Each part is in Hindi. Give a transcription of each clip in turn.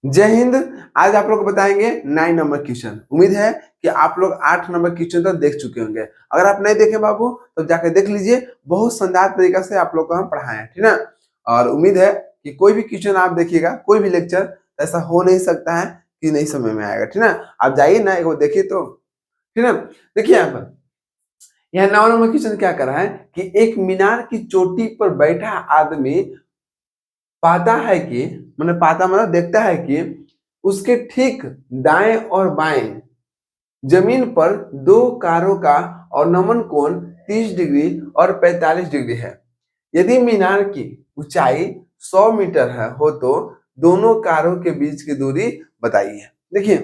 जय हिंद। आज आप लोग को बताएंगे 9 नंबर क्वेश्चन। उम्मीद है कि आप लोग 8 नंबर क्वेश्चन तक देख चुके होंगे। अगर आप नहीं देखे बाबू तो जाकर देख लीजिए, बहुत शानदार तरीका से आप लोग को हम पढ़ाए हैं, ठीक ना। और उम्मीद है कि कोई भी क्वेश्चन आप देखिएगा, कोई भी लेक्चर, ऐसा हो नहीं सकता है कि नहीं समझ में आएगा, ठीक ना। आप जाइए ना, एक बार देखिए तो, ठीक ना। देखिए यहाँ पर, यहाँ 9 नंबर क्वेश्चन क्या कर रहा है कि एक मीनार की चोटी पर बैठा आदमी पाता है कि, मतलब पाता मतलब देखता है कि उसके ठीक दाएं और बाएं जमीन पर दो कारों का अवनमन कोण 30 डिग्री और 45 डिग्री है। यदि मीनार की ऊंचाई 100 मीटर हो तो दोनों कारों के बीच की दूरी बताइए। देखिए,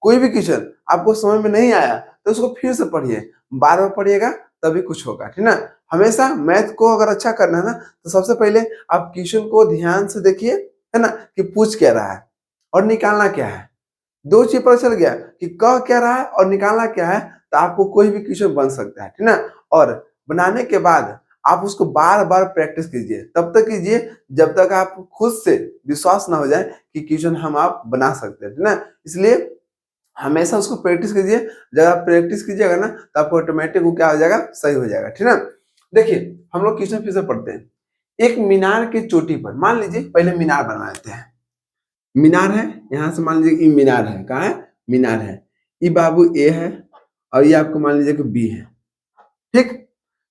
कोई भी क्वेश्चन आपको समझ में नहीं आया तो उसको फिर से पढ़िए, बार बार पढ़िएगा तभी कुछ होगा, ठीक ना। हमेशा मैथ को अगर अच्छा करना है ना, तो सबसे पहले आप क्वेश्चन को ध्यान से देखिए, है ना, कि पूछ क्या रहा है और निकालना क्या है। दो चीज पता चल गया कि कह क्या रहा है और निकालना क्या है, तो आपको कोई भी क्वेश्चन बन सकता है, ठीक ना। और बनाने के बाद आप उसको बार बार प्रैक्टिस कीजिए, तब तक कीजिए जब तक आप खुद से विश्वास ना हो जाए कि क्वेश्चन हम आप बना सकते हैं, ठीक ना। इसलिए हमेशा उसको प्रैक्टिस कीजिए। जब आप प्रैक्टिस कीजिएगा ना, तो आपको ऑटोमेटिक वो क्या हो जाएगा, सही हो जाएगा, ठीक ना। देखिए, हम लोग क्वेश्चन फिर से पढ़ते हैं। एक मीनार की चोटी पर, मान लीजिए पहले मीनार बना लेते हैं। मीनार है, यहां से मान लीजिए कि मीनार है, कहाँ है, मीनार है। ये बाबू ए है और ये आपको मान लीजिए कि बी है, ठीक।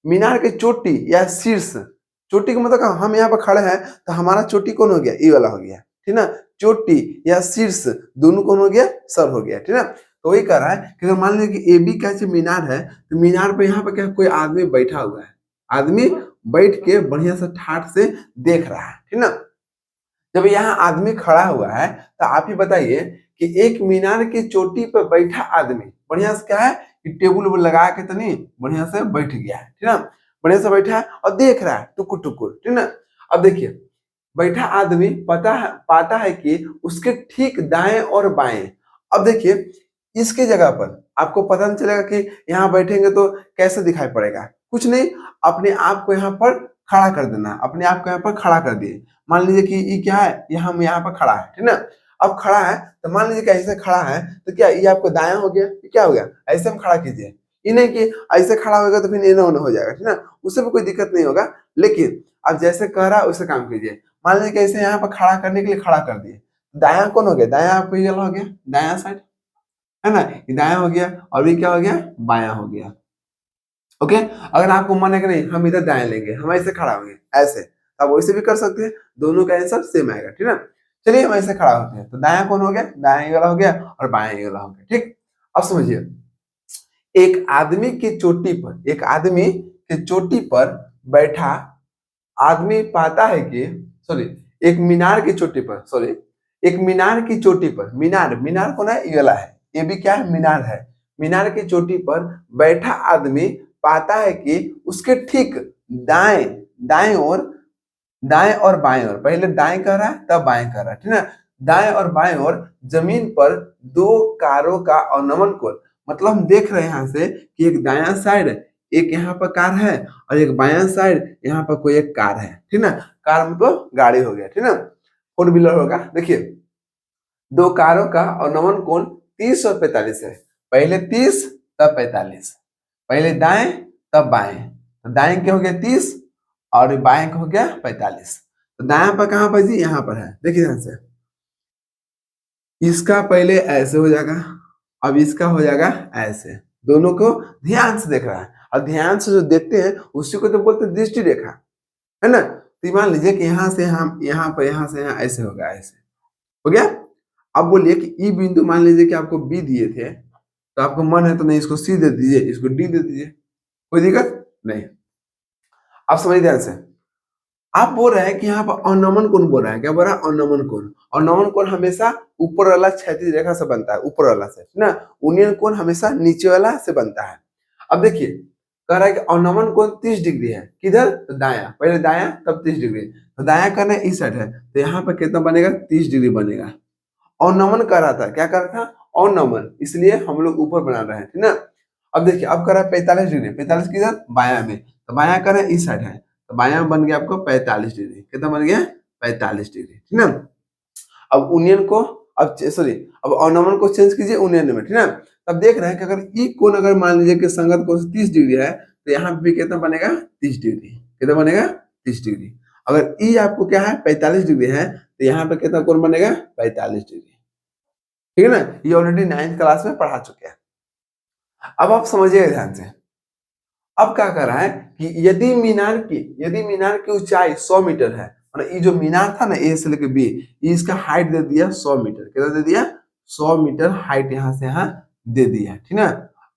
मीनार के चोटी या शीर्ष, चोटी का मतलब हम यहाँ पर खड़े हैं तो हमारा चोटी कौन हो गया, ये वाला हो गया, ठीक ना। चोटी या शीर्ष दोनों कौन हो गया, सर हो गया, ठीक ना। तो वही कह रहा है कि अगर मान लीजिए कि ए बी का जो मीनार है, तो मीनार पे यहाँ पे क्या कोई आदमी बैठा हुआ है। आदमी बैठ के बढ़िया से ठाठ से देख रहा है, ठीक ना। जब यहाँ आदमी खड़ा हुआ है तो आप ही बताइए कि एक मीनार की चोटी पर बैठा आदमी बढ़िया से क्या है कि टेबल उबल लगा के तो नहीं, बढ़िया से बैठ गया है, ठीक ना। बढ़िया से बैठा है और देख रहा है टुकुर टुकुर, ठीक ना। अब देखिए, बैठा आदमी पाता है कि उसके ठीक दाएं और बाएं। अब देखिए, इसके जगह पर आपको पता नहीं चलेगा कि यहाँ बैठेंगे तो कैसे दिखाई पड़ेगा, कुछ नहीं। अपने आप को यहाँ पर खड़ा कर देना, अपने आप को यहाँ पर खड़ा कर दिए। मान लीजिए कि ये क्या है, ये हम यहाँ पर खड़ा है, ठीक ना। अब खड़ा है तो मान लीजिए कि ऐसे खड़ा है तो क्या ये आपको दायां हो गया, ये क्या हो गया, ऐसे हम खड़ा कीजिए। ये नहीं कि ऐसे खड़ा होगा तो फिर इन्हें हो जाएगा, ठीक ना। उससे भी कोई दिक्कत नहीं होगा, लेकिन आप जैसे कह रहा है वैसे काम कीजिए। मान लीजिए कि ऐसे यहाँ पर खड़ा करने के लिए खड़ा कर दिए, दायां कौन हो गया, दायां आपको ये वाला हो गया, दायां साइड, है ना। ये दायां हो गया और ये क्या हो गया, बायां हो गया। ओके, अगर आपको मन है कि नहीं हम इधर दाएं लेंगे, हम ऐसे खड़ा होंगे ऐसे, तो आप वैसे भी कर सकते हैं, दोनों का आंसर सेम आएगा, ठीक ना। चलिए हम ऐसे खड़ा होते हैं, तो दायां कौन हो गया, दायां ये वाला हो गया और बायां ये वाला हो गया, ठीक। अब समझिए, एक आदमी की चोटी पर, एक आदमी की चोटी पर बैठा आदमी पाता है कि, सॉरी, एक मीनार की चोटी पर, सॉरी, एक मीनार की चोटी पर, मीनार, मीनार कौन है, ये वाला है, ये भी क्या है, मीनार है। मीनार की चोटी पर बैठा आदमी पाता है कि उसके ठीक दाएं, दाएं और, दाएं और बाएं ओर, पहले दाएं कर रहा है तब बाएं कर रहा है, ठीक ना। दाएं और बाएं ओर जमीन पर दो कारों का अवनमन कोण, मतलब हम देख रहे हैं यहाँ से कि एक दायां साइड, एक यहाँ पर कार है और एक बायां साइड यहाँ पर कोई एक कार है, ठीक ना। कार मतलब गाड़ी हो गया, ठीक ना, फोर व्हीलर होगा। देखिए, दो कारों का अवनमन कोण 30 और 45 है। पहले 30 तब 45, पहले दाएं तब बाएं, तो दाएं क्या हो गया 30 और बाएं का हो गया 45। तो दाएं पर कहां पर जी, यहाँ पर है, देखिए ध्यान से। इसका पहले ऐसे हो जाएगा, अब इसका हो जाएगा ऐसे, दोनों को ध्यान से देख रहा है। और ध्यान से जो देखते हैं उसी को तो बोलते हैं दृष्टि रेखा, है ना। तो मान लीजिए कि यहाँ से हम यहाँ पर, यहाँ से यहाँ ऐसे होगा, ऐसे हो गया। अब बोलिए कि ई बिंदु मान लीजिए कि आपको बी दिए थे, तो आपको मन है तो नहीं इसको सी दे दीजिए, इसको डी दे दीजिए, कोई दिक्कत नहीं। आप समझ ध्यान से, आप बोल रहे हैं कि यहाँ पर अवनमन कोण बोल रहा है, क्या बोल रहा है, अवनमन कोण। अवनमन कोण हमेशा ऊपर वाला क्षैतिज रेखा से बनता है, ऊपर वाला से ना। उन्नयन कोण हमेशा नीचे वाला से बनता है। अब देखिए, कह रहा है कि अवनमन कोण 30 डिग्री है, किधर, तो दायां, पहले दायां तब 30 डिग्री, तो दायां करना इस साइड है, तो यहाँ पर कितना बनेगा, 30 डिग्री बनेगा। अवनमन कर रहा था, क्या कर रहा था, अवनमन, इसलिए हम लोग ऊपर बना रहे हैं, ठीक ना। अब देखिए, अब कर रहा है 45 डिग्री, 45 किधर, बायां में, तो बायां कर रहे हैं इस साइड है, तो बायां बन गया आपको 45 डिग्री, कितना बन गया, 45 डिग्री, ठीक ना। अब यूनियन को अब सॉरी, अब ऑर्नामेंट को चेंज कीजिए उन्नयन में, ठीक है। तब देख रहे हैं कि अगर ई कोण अगर मान लीजिए कि संगत कोण 30 डिग्री है तो यहाँ पे भी कितना बनेगा 30 डिग्री, कितना बनेगा 30 डिग्री। अगर ई आपको क्या है 45 डिग्री है तो यहाँ पे कितना कोण बनेगा 45 डिग्री, ठीक है ना। ये ऑलरेडी 9th क्लास में पढ़ा चुके हैं। अब आप समझिएगा ध्यान से, अब क्या कर रहा है कि यदि मीनार की ऊंचाई 100 मीटर है और ये जो मीनार था ना ए से लेकर बी, इसका हाइट दे दिया 100 मीटर, कितना दे दिया 100 मीटर हाइट यहाँ से यहाँ दे दिया, ठीक ना।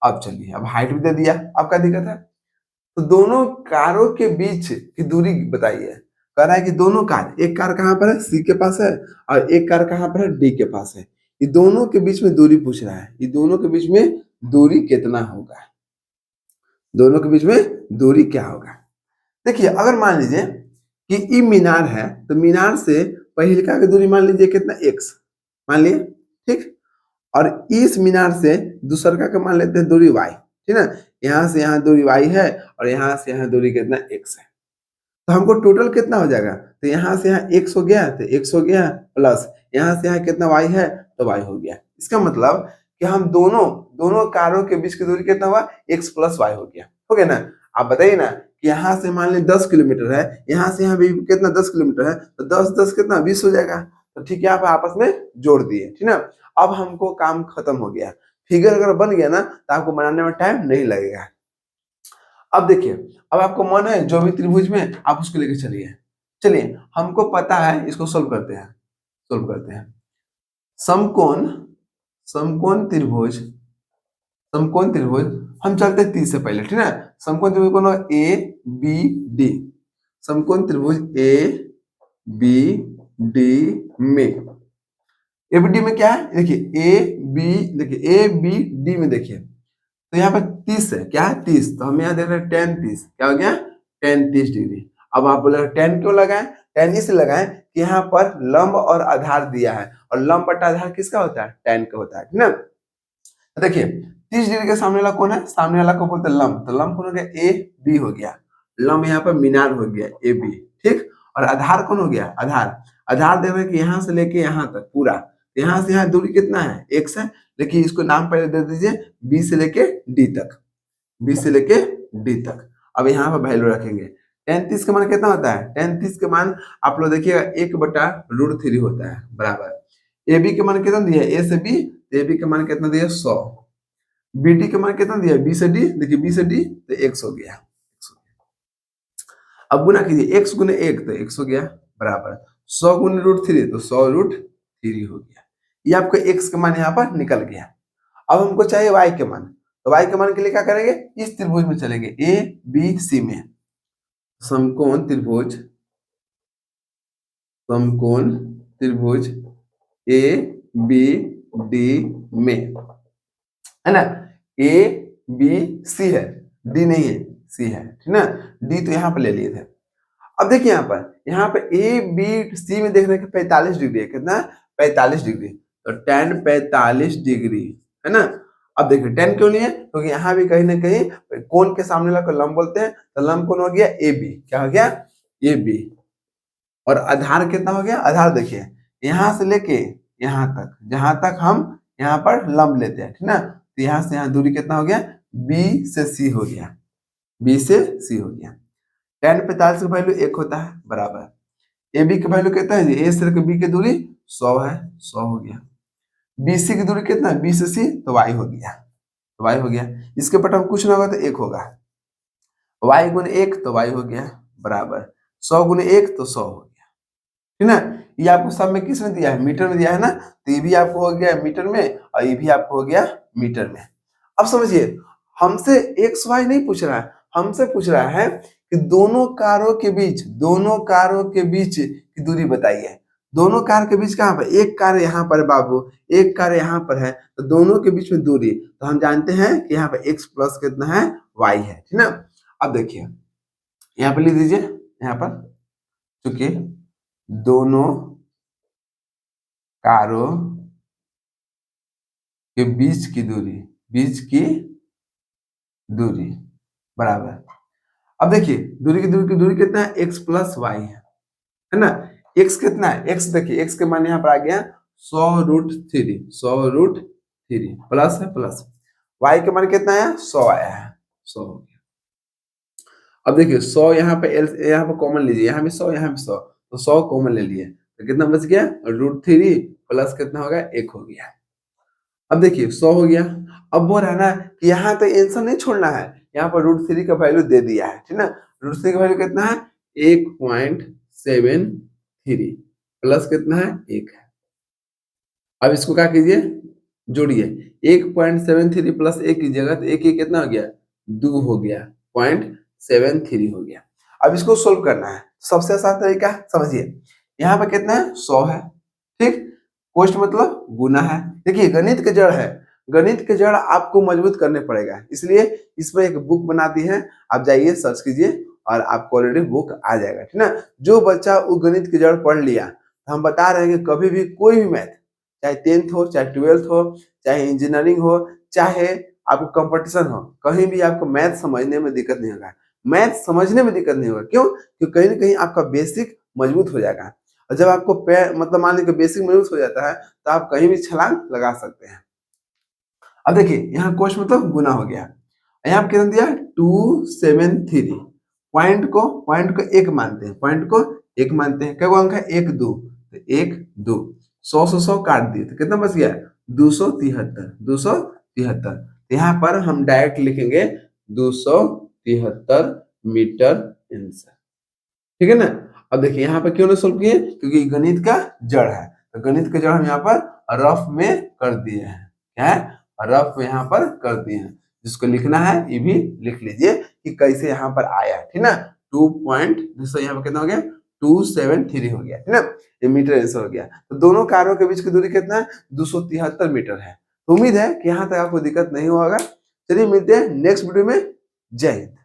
अब चलिए, अब हाइट भी दे दिया, अब क्या दिक्कत है, तो दोनों कारों के बीच की दूरी बताइए। कह रहा है कि दोनों कार, एक कार कहाँ पर है सी के पास है और एक कार कहाँ पर है डी के पास है, ये दोनों के बीच में दूरी पूछ रहा है, ये दोनों के बीच में दूरी कितना होगा, दोनों के बीच में दूरी क्या होगा। देखिए अगर मान लीजिए कि ई मीनार है तो मीनार से पहिलका की दूरी मान लीजिए कितना x मान लिए, ठीक, और इस मीनार से दूसरका का मान लेते हैं दूरी y, ठीक ना। यहाँ से यहाँ दूरी y है और यहाँ से यहाँ दूरी कितना x है, तो हमको टोटल कितना हो जाएगा, तो यहाँ से यहाँ x हो गया तो x हो गया प्लस यहाँ से यहाँ कितना y है तो y हो गया। इसका मतलब कि हम दोनों कारों के बीच की दूरी कितना हुआ x प्लस y हो गया ना। आप बताइए ना कि यहाँ से मान लीजिए 10 किलोमीटर है, यहाँ से यहाँ भी कितना 10 किलोमीटर है, तो 10 कितना 20 हो जाएगा, तो ठीक है आप आपस में जोड़ दिए, ठीक ना। अब हमको काम खत्म हो गया, फिगर अगर बन गया ना तो आपको बनाने में टाइम नहीं लगेगा। अब देखिए, अब आपको मन है जो भी त्रिभुज में आप उसको लेके चलिए हमको पता है, इसको सोल्व करते हैं। समकोण त्रिभुज हम चलते हैं 30 से पहले, ठीक है। समकोण त्रिभुज कौन होगा ए बी डी, समकोण त्रिभुज ए बी डी में, ए बी डी में क्या है, देखिए ए बी डी में देखिए तो यहाँ पर 30 है, क्या है 30, तो हम यहाँ देख रहे हैं tan 30, क्या हो गया tan 30 डिग्री। अब आप बोले tan क्यों लगाएं, tan इसलिए लगाएं कि यहाँ पर लंब और आधार दिया है और लंब बटा आधार किसका होता है tan का होता है, ठीक ना। देखिए 30 डिग्री के सामने वाला कौन है, सामने वाला को बोलते हैं लंब, तो लंब कौन हो गया ए बी हो गया, लंब यहाँ पर मीनार हो गया ए बी, ठीक। और आधार कौन हो गया, आधार देख रहे हैं कि यहाँ से लेके यहाँ तक पूरा, यहाँ से यहाँ दूरी कितना है x है, लेकिन इसको नाम पहले दे दीजिए b से लेके d तक। अब यहाँ पर वैल्यू रखेंगे, tan 30 का मान कितना होता है, tan 30 का मान आप लोग देखिएगा 1/√3 होता है बराबर, ए बी के मान कितना दिया है a से b, ए बी का मान कितना दिया 100, बी डी का मान कितना दिया है b से d, देखिए b से d तो x हो गया। अब गुना कीजिए x गुने 1 तो x हो गया बराबर 100 गुने √3 तो 100√3 हो गया। ये आपका x का मान यहाँ पर निकल गया। अब हमको चाहिए y के मान, तो y के मान के लिए क्या करेंगे, इस त्रिभुज में चलेंगे ए बी सी में, समकोण त्रिभुज ए बी डी में, है ना। ए बी सी है, डी नहीं है सी है, ठीक ना। डी तो यहाँ पर ले लिए थे। अब देखिए यहाँ पर ए बी सी में देख रहे हैं 45 डिग्री है, कितना 45 डिग्री, तो tan 45 डिग्री है ना। अब देखिए tan क्यों नहीं है, क्योंकि यहाँ भी कहीं ना कहीं कोण के सामने वाला को लंब बोलते हैं, तो लंब कौन हो गया ए बी, क्या हो गया ए बी, और आधार कितना हो गया, आधार देखिए यहाँ से लेके यहाँ तक, जहां तक हम यहाँ पर लंब लेते हैं, ठीक ना, तो यहाँ से यहाँ दूरी कितना हो गया बी से सी हो गया, बी से सी हो गया। tan 45 का वैल्यू 1 होता है बराबर, ए बी का वैल्यू कितना है, ए से लेकर बी की दूरी 100 है, 100 हो गया। बी सी की दूरी कितना है, बी से सी तो y हो गया, तो y हो गया। इसके ऊपर हम कुछ ना होगा तो 1 होगा, y गुने 1 तो y हो गया बराबर 100 गुने 1 तो 100 हो गया, ठीक ना। ये आपको सब में किस में दिया है, मीटर में दिया है ना, तो ये भी आपको हो गया मीटर में और ये भी आपको हो गया मीटर में। अब समझिए हमसे एक्स वाई नहीं पूछ रहा है, हमसे पूछ रहा है कि दोनों कारों के बीच की दूरी बताइए। दोनों कार के बीच कहाँ पर, एक कार यहाँ पर बाबू, एक कार यहाँ पर है, तो दोनों के बीच में दूरी, तो हम जानते हैं कि यहाँ पर x प्लस कितना है y है, ठीक ना। अब देखिए यहाँ पर लिख दीजिए, यहाँ पर चूंकि दोनों कारों के बीच की दूरी बराबर, अब देखिए दूरी कितना है x प्लस वाई है ना। x कितना है, x देखिए x के मान यहाँ पर आ गया 100√3, 100√3 प्लस है प्लस, y के मान कितना आया 100 आया है, 100 हो गया। अब देखिए 100 यहाँ पे यहाँ पे कॉमन लीजिए, यहाँ भी 100 यहाँ भी 100, तो 100 कॉमन ले लिए तो कितना बच गया √3 प्लस कितना होगा 1 हो गया। अब देखिए 100 हो गया। अब बोल रहा है ना कि यहाँ तो आंसर नहीं छोड़ना है, यहाँ पर √3 का वैल्यू दे दिया है, ठीक ना। √3 का वैल्यू कितना है 1.73 प्लस कितना है 1 है। अब इसको क्या कीजिए जोड़िए, 1.73 प्लस 1 कीजिएगा तो 1 कितना हो गया 2 हो गया, 0.73 हो गया। अब इसको सोल्व करना है, सबसे आसान तरीका समझिए, यहाँ पे कितना है 100 है, ठीक, कोष्ट मतलब गुना है। देखिए गणित के जड़ है, गणित के जड़ आपको मजबूत करने पड़ेगा, इसलिए इसमें एक बुक बना दी है, आप जाइए सर्च कीजिए और आपको ऑलरेडी बुक आ जाएगा, ठीक ना। जो बच्चा वो गणित के जड़ पढ़ लिया, हम बता रहे हैं कि कभी भी कोई भी मैथ, चाहे 10th हो, चाहे 12th हो, चाहे इंजीनियरिंग हो, चाहे आपको कंपटीशन हो, कहीं भी आपको मैथ समझने में दिक्कत नहीं होगा। मैथ समझने में दिक्कत नहीं होगा, क्यों? क्योंकि कहीं ना कहीं आपका बेसिक मजबूत हो जाएगा, और जब आपको मतलब मान लीजिए बेसिक मजबूत हो जाता है तो आप कहीं भी छलांग लगा सकते हैं। अब देखिए यहाँ कोश मतलब गुना हो गया, यहाँ पे कितना दिया 273, पॉइंट को एक मानते हैं, पॉइंट को एक मानते हैं, क्या अंक है 1 2, तो 1 2, 100 से 100 काट दिए तो कितना बच गया 273, 273। यहाँ पर हम डायरेक्ट लिखेंगे 273 मीटर आंसर, ठीक है ना। अब देखिए यहाँ पर क्यों ना सोल्व किए, क्योंकि गणित का जड़ है, तो गणित का जड़ हम यहाँ पर रफ में कर दिए हैं, क्या है रफ में यहाँ पर कर दिए हैं। जिसको लिखना है ये भी लिख लीजिए कि कैसे यहाँ पर आया, ठीक ना। 2 पॉइंट यहाँ पर कितना हो गया 273 हो गया, ठीक ना, ये मीटर आंसर हो गया। तो दोनों कारों के बीच की दूरी कितना है 273 मीटर है। तो उम्मीद है कि यहाँ तक आपको दिक्कत नहीं होगा। चलिए मिलते हैं नेक्स्ट वीडियो में, जय हिंद।